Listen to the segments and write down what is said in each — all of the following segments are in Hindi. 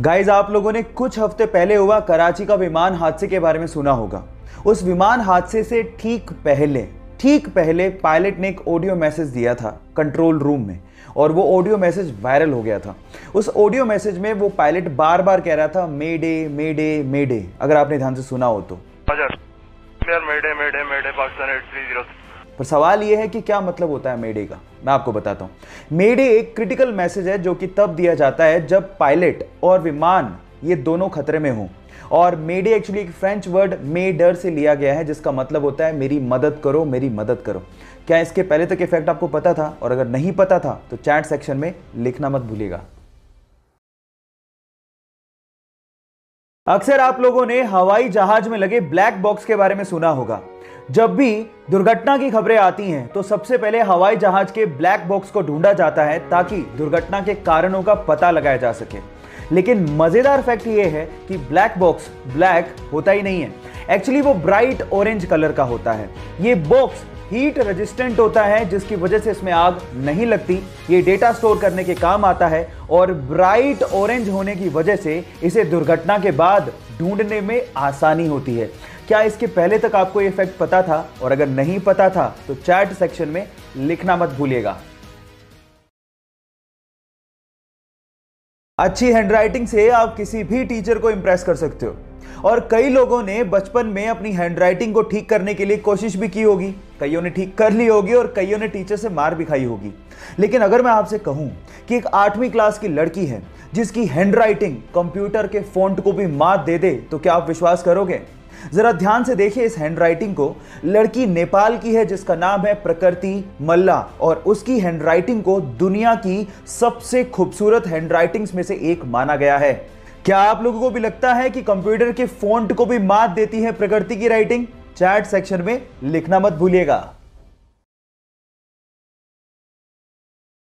गाइज, आप लोगों ने कुछ हफ्ते पहले हुआ कराची का विमान हादसे के बारे में सुना होगा। उस विमान हादसे से ठीक पहले पायलट ने एक ऑडियो मैसेज दिया था कंट्रोल रूम में, और वो ऑडियो मैसेज वायरल हो गया था। उस ऑडियो मैसेज में वो पायलट बार बार कह रहा था मेडे मेडे मेडे, अगर आपने ध्यान से सुना हो तो। मेडे मेडे मेडे पाकिस्तान 830। पर सवाल ये है कि क्या मतलब होता है मेडे का। मैं आपको बताता हूं। मेडे एक क्रिटिकल मैसेज है जो कि तब दिया जाता है जब पायलट और विमान ये दोनों खतरे में हों। और मेडे एक्चुअली एक फ्रेंच वर्ड मेडर से लिया गया है, जिसका मतलब होता है मेरी मदद करो, मेरी मदद करो। क्या इसके पहले तक इफेक्ट आपको पता था? और अगर नहीं पता था तो चैट सेक्शन में लिखना मत भूलिएगा। अक्सर आप लोगों ने हवाई जहाज में लगे ब्लैक बॉक्स के बारे में सुना होगा। जब भी दुर्घटना की खबरें आती हैं तो सबसे पहले हवाई जहाज के ब्लैक बॉक्स को ढूंढा जाता है ताकि दुर्घटना के कारणों का पता लगाया जा सके। लेकिन मजेदार फैक्ट यह है कि ब्लैक बॉक्स ब्लैक होता ही नहीं है। एक्चुअली वो ब्राइट ऑरेंज कलर का होता है। ये बॉक्स हीट रेजिस्टेंट होता है, जिसकी वजह से इसमें आग नहीं लगती। ये डेटा स्टोर करने के काम आता है और ब्राइट ऑरेंज होने की वजह से इसे दुर्घटना के बाद ढूंढने में आसानी होती है। क्या इसके पहले तक आपको ये फैक्ट पता था? और अगर नहीं पता था तो चैट सेक्शन में लिखना मत भूलिएगा। अच्छी हैंडराइटिंग से आप किसी भी टीचर को इंप्रेस कर सकते हो। और कई लोगों ने बचपन में अपनी हैंडराइटिंग को ठीक करने के लिए कोशिश भी की होगी। कईयों ने ठीक कर ली होगी और कईयों ने टीचर से मार भी खाई होगी। लेकिन अगर मैं आपसे कहूं कि एक 8वीं क्लास की लड़की है जिसकी हैंडराइटिंग कंप्यूटर के फॉन्ट को भी मात दे दे, तो क्या आप विश्वास करोगे? जरा ध्यान से देखिए इस हैंडराइटिंग को। लड़की नेपाल की है जिसका नाम है प्रकृति मल्ला, और उसकी हैंडराइटिंग को दुनिया की सबसे खूबसूरत हैंडराइटिंग्स में से एक माना गया है। क्या आप लोगों को भी लगता है कि कंप्यूटर के फॉन्ट को भी मात देती है प्रकृति की राइटिंग? चैट सेक्शन में लिखना मत भूलिएगा।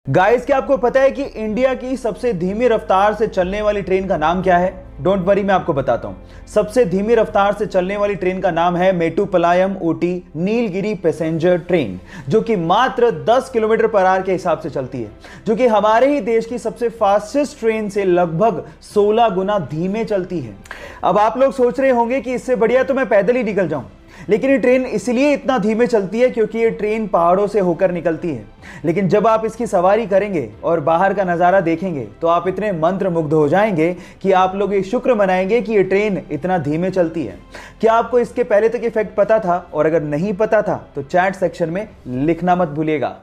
गाइस, क्या आपको पता है कि इंडिया की सबसे धीमी रफ्तार से चलने वाली ट्रेन का नाम क्या है? डोंट वरी, मैं आपको बताता हूं। सबसे धीमी रफ्तार से चलने वाली ट्रेन का नाम है मेट्टुपालयम ऊटी नीलगिरी पैसेंजर ट्रेन, जो कि मात्र 10 किलोमीटर पर आवर के हिसाब से चलती है, जो कि हमारे ही देश की सबसे फास्टेस्ट ट्रेन से लगभग 16 गुना धीमे चलती है। अब आप लोग सोच रहे होंगे कि इससे बढ़िया तो मैं पैदल ही निकल जाऊं, लेकिन ये ट्रेन इसलिए इतना धीमे चलती है क्योंकि ये ट्रेन पहाड़ों से होकर निकलती है। लेकिन जब आप इसकी सवारी करेंगे और बाहर का नज़ारा देखेंगे तो आप इतने मंत्रमुग्ध हो जाएंगे कि आप लोग ये शुक्र मनाएंगे कि ये ट्रेन इतना धीमे चलती है। क्या आपको इसके पहले तक इफेक्ट पता था? और अगर नहीं पता था तो चैट सेक्शन में लिखना मत भूलिएगा।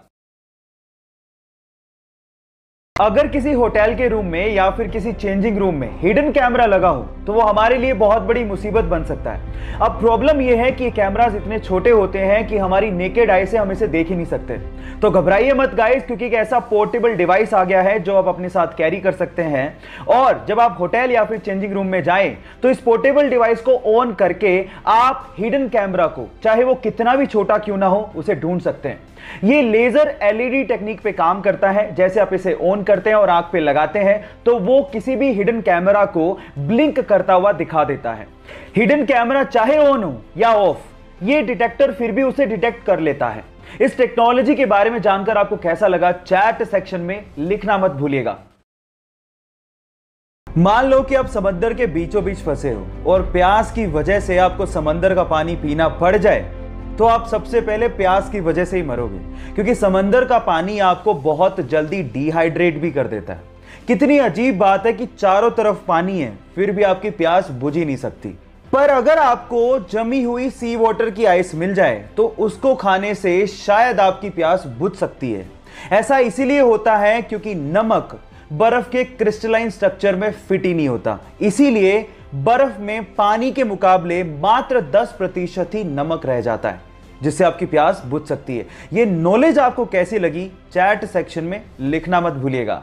अगर किसी होटल के रूम में या फिर किसी चेंजिंग रूम में हिडन कैमरा लगा हो तो वो हमारे लिए बहुत बड़ी मुसीबत बन सकता है। अब प्रॉब्लम यह है कि कैमरास इतने छोटे होते हैं कि हमारी नेकेड आई से हम इसे देख ही नहीं सकते। तो घबराइए मत गाइस, क्योंकि एक ऐसा पोर्टेबल डिवाइस आ गया है जो आप अपने साथ कैरी कर सकते हैं। और जब आप होटल या फिर चेंजिंग रूम में जाएं तो इस पोर्टेबल डिवाइस को ऑन करके आप हिडन कैमरा को, चाहे वो कितना भी छोटा क्यों ना हो, उसे ढूंढ सकते हैं। ये लेजर एलईडी टेक्निक पे काम करता है। जैसे आप इसे ऑन करते हैं और आंख पे लगाते हैं तो वो किसी भी हिडन कैमरा को ब्लिंक करता हुआ दिखा देता है। हिडन कैमरा चाहे ऑन हो या ऑफ, ये डिटेक्टर फिर भी उसे डिटेक्ट कर लेता है। इस टेक्नोलॉजी के बारे में जानकर आपको कैसा लगा? चैट सेक्शन में लिखना मत भूलिएगा। मान लो कि आप समंदर के बीचों बीच फंसे हो और प्यास की वजह से आपको समंदर का पानी पीना पड़ जाए, तो आप सबसे पहले प्यास की वजह से ही मरोगे, क्योंकि समंदर का पानी आपको बहुत जल्दी डिहाइड्रेट भी कर देता है। कितनी अजीब बात है कि चारों तरफ पानी है फिर भी आपकी प्यास बुझ ही नहीं सकती। पर अगर आपको जमी हुई सी वाटर की आइस मिल जाए तो उसको खाने से शायद आपकी प्यास बुझ सकती है। ऐसा इसीलिए होता है क्योंकि नमक बर्फ के क्रिस्टलाइन स्ट्रक्चर में फिट ही नहीं होता। इसीलिए बर्फ में पानी के मुकाबले मात्र 10% ही नमक रह जाता है, जिससे आपकी प्यास बुझ सकती है। यह नॉलेज आपको कैसी लगी? चैट सेक्शन में लिखना मत भूलिएगा।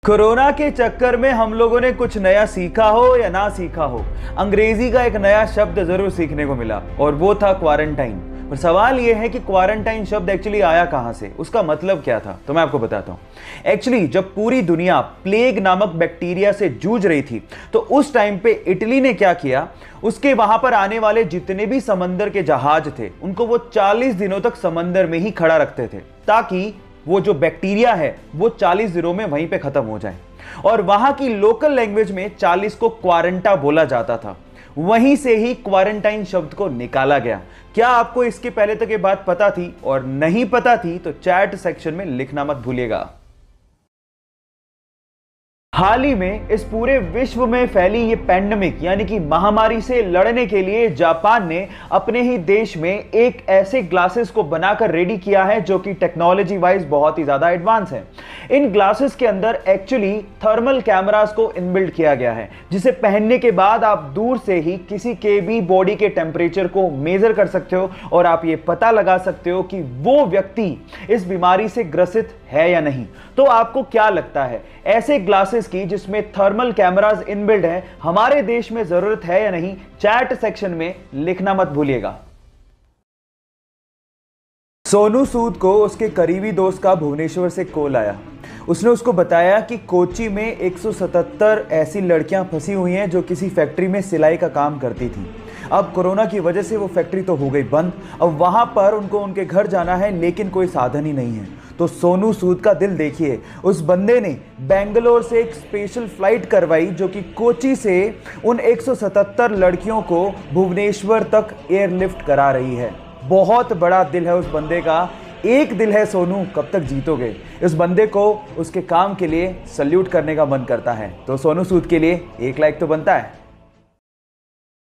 कोरोना के चक्कर में हम लोगों ने कुछ नया सीखा हो या ना सीखा हो, अंग्रेजी का एक नया शब्द जरूर सीखने को मिला, और वो था क्वारंटाइन। पर सवाल यह है कि क्वारंटाइन शब्द एक्चुअली आया कहां से, उसका मतलब क्या था? तो मैं आपको बताता हूं। एक्चुअली जब पूरी दुनिया प्लेग नामक बैक्टीरिया से जूझ रही थी तो उस टाइम पे इटली ने क्या किया, उसके वहां पर आने वाले जितने भी समंदर के जहाज थे उनको वो 40 दिनों तक समंदर में ही खड़ा रखते थे, ताकि वो जो बैक्टीरिया है वो 40 दिनों में वहीं पे खत्म हो जाए। और वहां की लोकल लैंग्वेज में 40 को क्वारंटा बोला जाता था। वहीं से ही क्वारंटाइन शब्द को निकाला गया। क्या आपको इसके पहले तक ये बात पता थी? और नहीं पता थी तो चैट सेक्शन में लिखना मत भूलिएगा। हाल ही में इस पूरे विश्व में फैली ये पैंडेमिक यानी कि महामारी से लड़ने के लिए जापान ने अपने ही देश में एक ऐसे ग्लासेस को बनाकर रेडी किया है जो कि टेक्नोलॉजी वाइज बहुत ही ज्यादा एडवांस है। इन ग्लासेस के अंदर एक्चुअली थर्मल कैमरास को इनबिल्ट किया गया है, जिसे पहनने के बाद आप दूर से ही किसी के भी बॉडी के टेम्परेचर को मेजर कर सकते हो और आप ये पता लगा सकते हो कि वो व्यक्ति इस बीमारी से ग्रसित है या नहीं। तो आपको क्या लगता है, ऐसे ग्लासेस की जिसमें थर्मल कैमरास इनबिल्ट हैं हमारे देश में जरूरत है या नहीं? चैट सेक्शन में लिखना मत भूलिएगा। सोनू सूद को उसके करीबी दोस्त का भुवनेश्वर से कॉल आया। उसने उसको बताया कि कोच्चि में 177 ऐसी लड़कियां फंसी हुई हैं जो किसी फैक्ट्री में सिलाई का काम करती थी। अब कोरोना की वजह से वो फैक्ट्री तो हो गई बंद। अब वहां पर उनको उनके घर जाना है लेकिन कोई साधन ही नहीं है। तो सोनू सूद का दिल देखिए, उस बंदे ने बेंगलोर से एक स्पेशल फ्लाइट करवाई जो कि कोच्चि से उन 177 लड़कियों को भुवनेश्वर तक एयरलिफ्ट करा रही है। बहुत बड़ा दिल है उस बंदे का। एक दिल है सोनू, कब तक जीतोगे? इस बंदे को उसके काम के लिए सल्यूट करने का मन करता है। तो सोनू सूद के लिए एक लाइक तो बनता है।